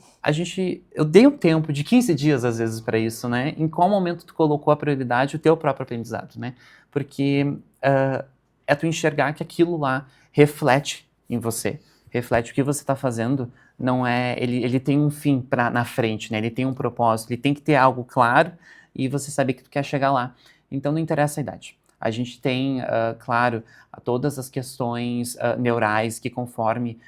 eu dei um tempo de 15 dias, às vezes, para isso, né? Em qual momento tu colocou a prioridade o teu próprio aprendizado, né? Porque é tu enxergar que aquilo lá reflete em você. Reflete o que você está fazendo, não é... Ele tem um fim na frente, né? Ele tem um propósito, ele tem que ter algo claro e você saber que tu quer chegar lá. Então não interessa a idade. A gente tem, claro, todas as questões neurais que conforme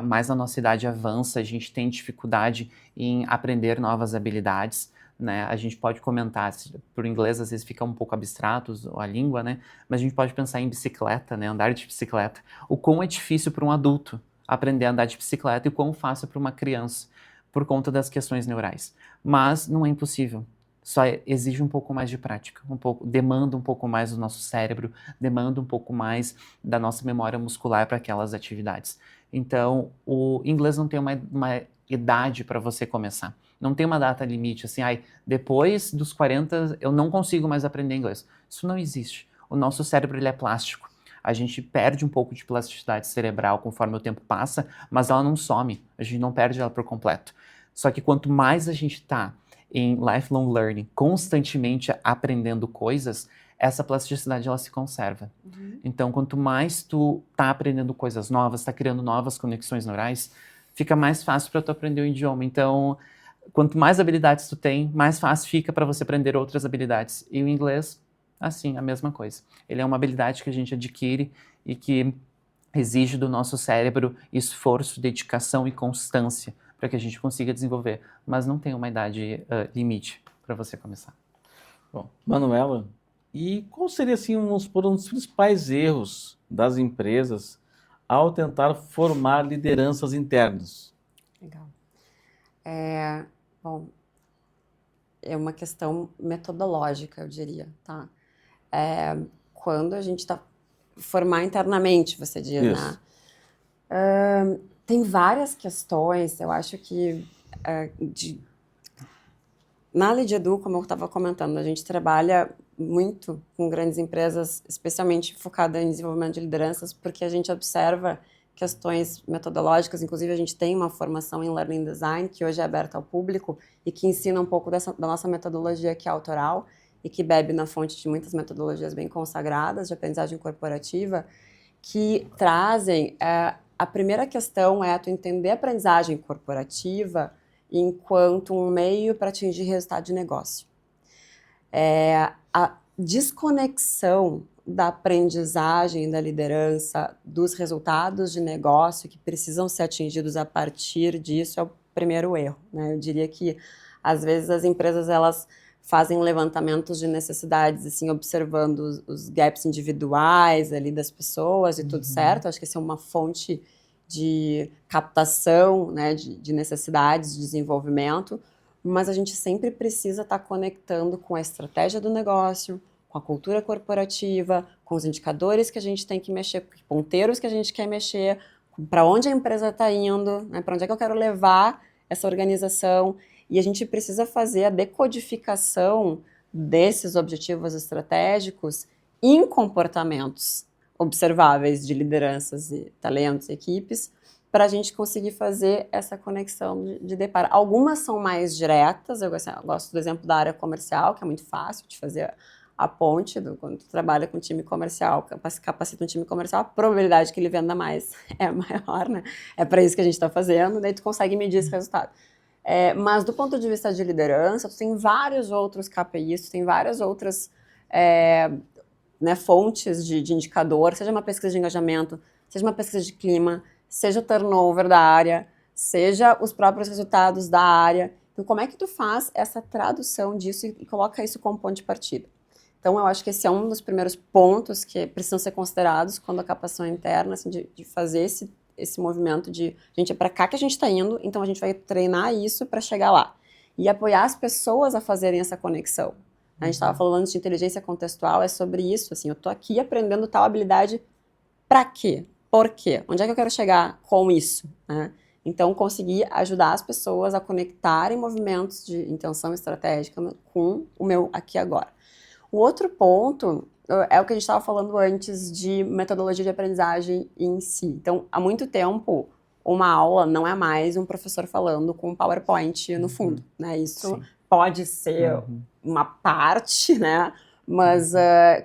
mais a nossa idade avança, a gente tem dificuldade em aprender novas habilidades, né? A gente pode comentar, por inglês às vezes fica um pouco abstrato a língua, né? Mas a gente pode pensar em bicicleta, né? Andar de bicicleta. O quão é difícil para um adulto aprender a andar de bicicleta e o quão fácil para uma criança, por conta das questões neurais. Mas não é impossível. Só exige um pouco mais de prática, demanda um pouco mais do nosso cérebro, demanda um pouco mais da nossa memória muscular para aquelas atividades. Então, o inglês não tem uma idade para você começar. Não tem uma data limite, assim, depois dos 40 eu não consigo mais aprender inglês. Isso não existe. O nosso cérebro ele é plástico. A gente perde um pouco de plasticidade cerebral conforme o tempo passa, mas ela não some, a gente não perde ela por completo. Só que quanto mais a gente está em lifelong learning, constantemente aprendendo coisas, essa plasticidade ela se conserva. Então, quanto mais tu tá aprendendo coisas novas, tá criando novas conexões neurais, fica mais fácil para tu aprender o idioma. Então, quanto mais habilidades tu tem, mais fácil fica para você aprender outras habilidades. E o inglês, assim, a mesma coisa. Ele é uma habilidade que a gente adquire e que exige do nosso cérebro esforço, dedicação e constância para que a gente consiga desenvolver, mas não tem uma idade limite para você começar. Bom, Manuela, e qual seria assim, um dos principais erros das empresas ao tentar formar lideranças internas? Legal. Bom, é uma questão metodológica, eu diria, tá? Quando a gente está formar internamente, você diz, Isso. né? Tem várias questões, eu acho que na Lead Edu, como eu estava comentando, a gente trabalha muito com grandes empresas, especialmente focada em desenvolvimento de lideranças, porque a gente observa questões metodológicas, inclusive a gente tem uma formação em Learning Design, que hoje é aberta ao público, e que ensina um pouco da nossa metodologia que é autoral, e que bebe na fonte de muitas metodologias bem consagradas de aprendizagem corporativa, que trazem, a primeira questão é tu entender a aprendizagem corporativa enquanto um meio para atingir resultado de negócio. A desconexão da aprendizagem, da liderança, dos resultados de negócio que precisam ser atingidos a partir disso é o primeiro erro, né? Eu diria que, às vezes, as empresas, elas fazem levantamentos de necessidades, assim, observando os gaps individuais ali das pessoas e tudo certo. Acho que essa é uma fonte de captação, né, de necessidades, de desenvolvimento, mas a gente sempre precisa estar conectando com a estratégia do negócio, com a cultura corporativa, com os indicadores que a gente tem que mexer, com os ponteiros que a gente quer mexer, para onde a empresa está indo, né, para onde é que eu quero levar essa organização, e a gente precisa fazer a decodificação desses objetivos estratégicos em comportamentos observáveis de lideranças e talentos e equipes, para a gente conseguir fazer essa conexão de deparo. Algumas são mais diretas, eu gosto do exemplo da área comercial, que é muito fácil de fazer a ponte, quando tu trabalha com time comercial, capacita um time comercial, a probabilidade que ele venda mais é maior, né? É para isso que a gente está fazendo, daí tu consegue medir esse resultado. Mas do ponto de vista de liderança, tu tem vários outros KPIs, tu tem várias outras né, fontes de indicador, seja uma pesquisa de engajamento, seja uma pesquisa de clima, seja o turnover da área, seja os próprios resultados da área. Então, como é que tu faz essa tradução disso e coloca isso como ponto de partida? Então, eu acho que esse é um dos primeiros pontos que precisam ser considerados quando a captação é interna, assim, de fazer esse movimento de, gente, é para cá que a gente está indo, então a gente vai treinar isso para chegar lá. E apoiar as pessoas a fazerem essa conexão. A gente estava falando de inteligência contextual, é sobre isso, assim, eu estou aqui aprendendo tal habilidade para quê? Por quê? Onde é que eu quero chegar com isso? Né? Então, conseguir ajudar as pessoas a conectarem movimentos de intenção estratégica com o meu aqui e agora. O outro ponto é o que a gente estava falando antes de metodologia de aprendizagem em si. Então, há muito tempo, uma aula não é mais um professor falando com um PowerPoint no fundo, né? Isso Sim. Pode ser uma parte, né? Mas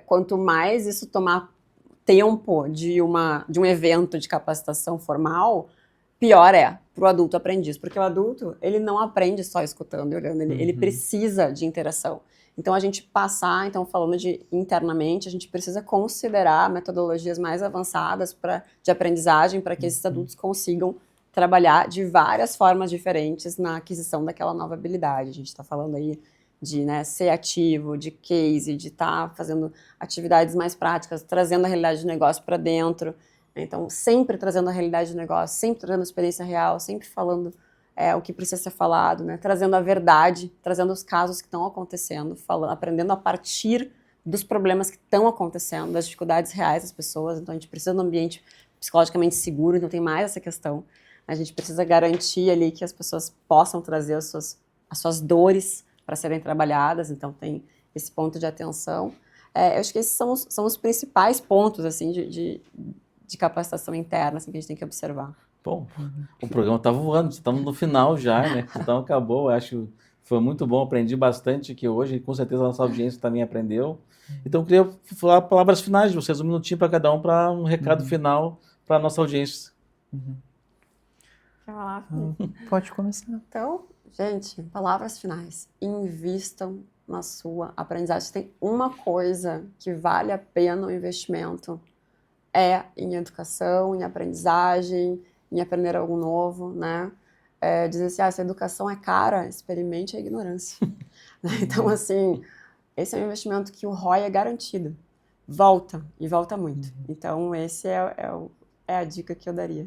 quanto mais isso tomar tempo de um evento de capacitação formal, pior é para o adulto aprendiz, porque o adulto, ele não aprende só escutando e olhando, ele precisa de interação. Então, a gente passar, falando de internamente, a gente precisa considerar metodologias mais avançadas de aprendizagem para que esses adultos consigam trabalhar de várias formas diferentes na aquisição daquela nova habilidade. A gente está falando aí de ser ativo, de case, de estar fazendo atividades mais práticas, trazendo a realidade do negócio para dentro. Então, sempre trazendo a realidade do negócio, sempre trazendo a experiência real, sempre falando o que precisa ser falado, né? Trazendo a verdade, trazendo os casos que estão acontecendo, aprendendo a partir dos problemas que estão acontecendo, das dificuldades reais das pessoas. Então, a gente precisa de um ambiente psicologicamente seguro, então tem mais essa questão. A gente precisa garantir ali que as pessoas possam trazer as suas dores para serem trabalhadas, então tem esse ponto de atenção. Eu acho que esses são os principais pontos, assim, de capacitação interna, assim, que a gente tem que observar. Bom, o programa está voando, estamos no final já, né? Então acabou, acho que foi muito bom, aprendi bastante aqui hoje, e com certeza a nossa audiência também aprendeu. Então eu queria falar palavras finais de vocês, um minutinho para cada um, para um recado final para a nossa audiência. Quer falar? Pode começar. Então, gente, palavras finais. Invistam na sua aprendizagem. Se tem uma coisa que vale a pena o investimento, é em educação, em aprendizagem, em aprender algo novo, né? Dizer assim, se a educação é cara, experimente a ignorância. Então, assim, esse é um investimento que o ROI é garantido. Volta, e volta muito. Então, esse é a dica que eu daria.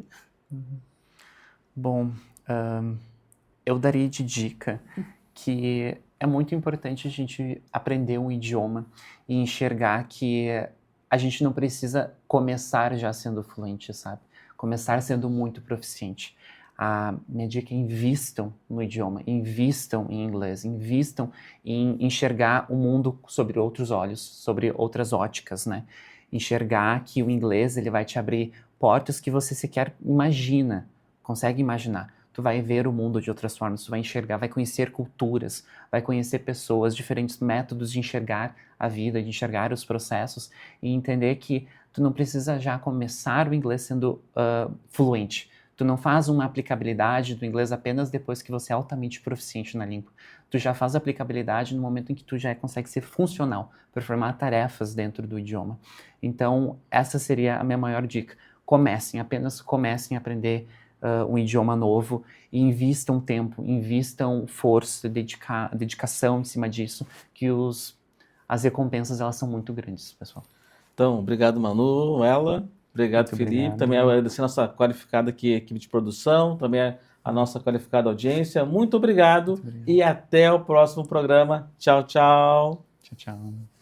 Bom, eu daria de dica que é muito importante a gente aprender um idioma e enxergar que a gente não precisa começar já sendo fluente, sabe? Começar sendo muito proficiente. A minha dica é invistam no idioma, invistam em inglês, invistam em enxergar o mundo sobre outros olhos, sobre outras óticas, né? enxergar que o inglês ele vai te abrir portas que você sequer imagina, consegue imaginar. Tu vai ver o mundo de outras formas, tu vai enxergar, vai conhecer culturas, vai conhecer pessoas, diferentes métodos de enxergar a vida, de enxergar os processos e entender que tu não precisa já começar o inglês sendo fluente. Tu não faz uma aplicabilidade do inglês apenas depois que você é altamente proficiente na língua. Tu já faz aplicabilidade no momento em que tu já consegue ser funcional, performar tarefas dentro do idioma. Então, essa seria a minha maior dica. Apenas comecem a aprender um idioma novo e invistam tempo, invistam força, dedicação em cima disso, que as recompensas elas são muito grandes, pessoal. Então, obrigado, Manu, obrigado, Muito Felipe. obrigado. Também agradecer a nossa qualificada aqui, equipe de produção, também a nossa qualificada audiência. Muito obrigado, Muito obrigado. e até o próximo programa. Tchau, tchau. Tchau, tchau.